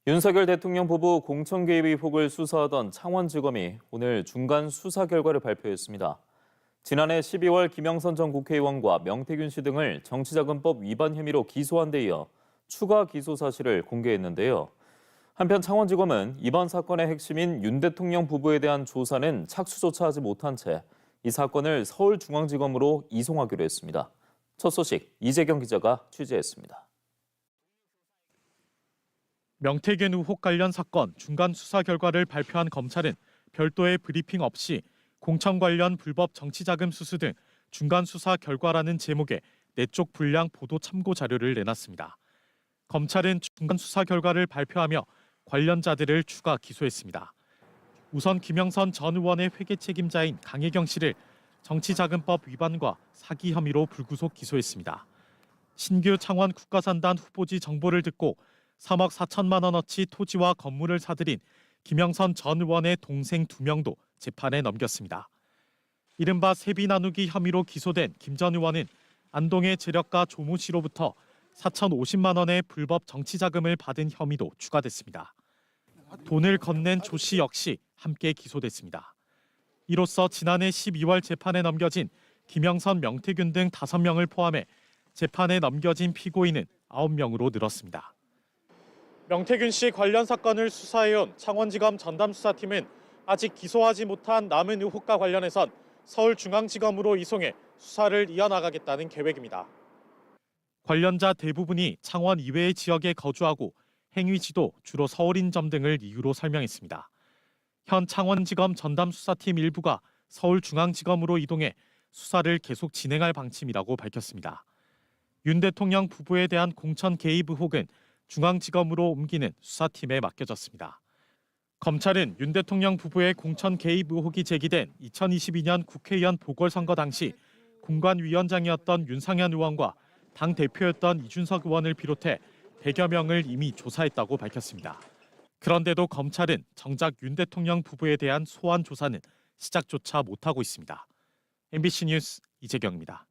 윤석열 대통령 부부 공천 개입 의혹을 수사하던 창원지검이 오늘 중간 수사 결과를 발표했습니다. 지난해 12월 김영선 전 국회의원과 명태균 씨 등을 정치자금법 위반 혐의로 기소한 데 이어 추가 기소 사실을 공개했는데요. 한편 창원지검은 이번 사건의 핵심인 윤 대통령 부부에 대한 조사는 착수조차 하지 못한 채 이 사건을 서울중앙지검으로 이송하기로 했습니다. 첫 소식 이재경 기자가 취재했습니다. 명태균 의혹 관련 사건 중간 수사 결과를 발표한 검찰은 별도의 브리핑 없이 공천 관련 불법 정치자금 수수 등 중간 수사 결과라는 제목의 내적 분량 보도 참고 자료를 내놨습니다. 검찰은 중간 수사 결과를 발표하며 관련자들을 추가 기소했습니다. 우선 김영선 전 의원의 회계 책임자인 강혜경 씨를 정치자금법 위반과 사기 혐의로 불구속 기소했습니다. 신규 창원 국가산단 후보지 정보를 듣고 3억 4천만 원어치 토지와 건물을 사들인 김영선 전 의원의 동생 2명도 재판에 넘겼습니다. 이른바 세비 나누기 혐의로 기소된 김 전 의원은 안동의 재력가 조모 씨로부터 4,050만 원의 불법 정치자금을 받은 혐의도 추가됐습니다. 돈을 건넨 조 씨 역시 함께 기소됐습니다. 이로써 지난해 12월 재판에 넘겨진 김영선, 명태균 등 5명을 포함해 재판에 넘겨진 피고인은 9명으로 늘었습니다. 명태균 씨 관련 사건을 수사해온 창원지검 전담수사팀은 아직 기소하지 못한 남은 의혹과 관련해선 서울중앙지검으로 이송해 수사를 이어나가겠다는 계획입니다. 관련자 대부분이 창원 이외의 지역에 거주하고 행위지도 주로 서울인 점 등을 이유로 설명했습니다. 현 창원지검 전담수사팀 일부가 서울중앙지검으로 이동해 수사를 계속 진행할 방침이라고 밝혔습니다. 윤 대통령 부부에 대한 공천 개입 의혹은 중앙지검으로 옮기는 수사팀에 맡겨졌습니다. 검찰은 윤 대통령 부부의 공천 개입 의혹이 제기된 2022년 국회의원 보궐선거 당시 공관위원장이었던 윤상현 의원과 당대표였던 이준석 의원을 비롯해 100여 명을 이미 조사했다고 밝혔습니다. 그런데도 검찰은 정작 윤 대통령 부부에 대한 소환 조사는 시작조차 못하고 있습니다. MBC 뉴스 이재경입니다.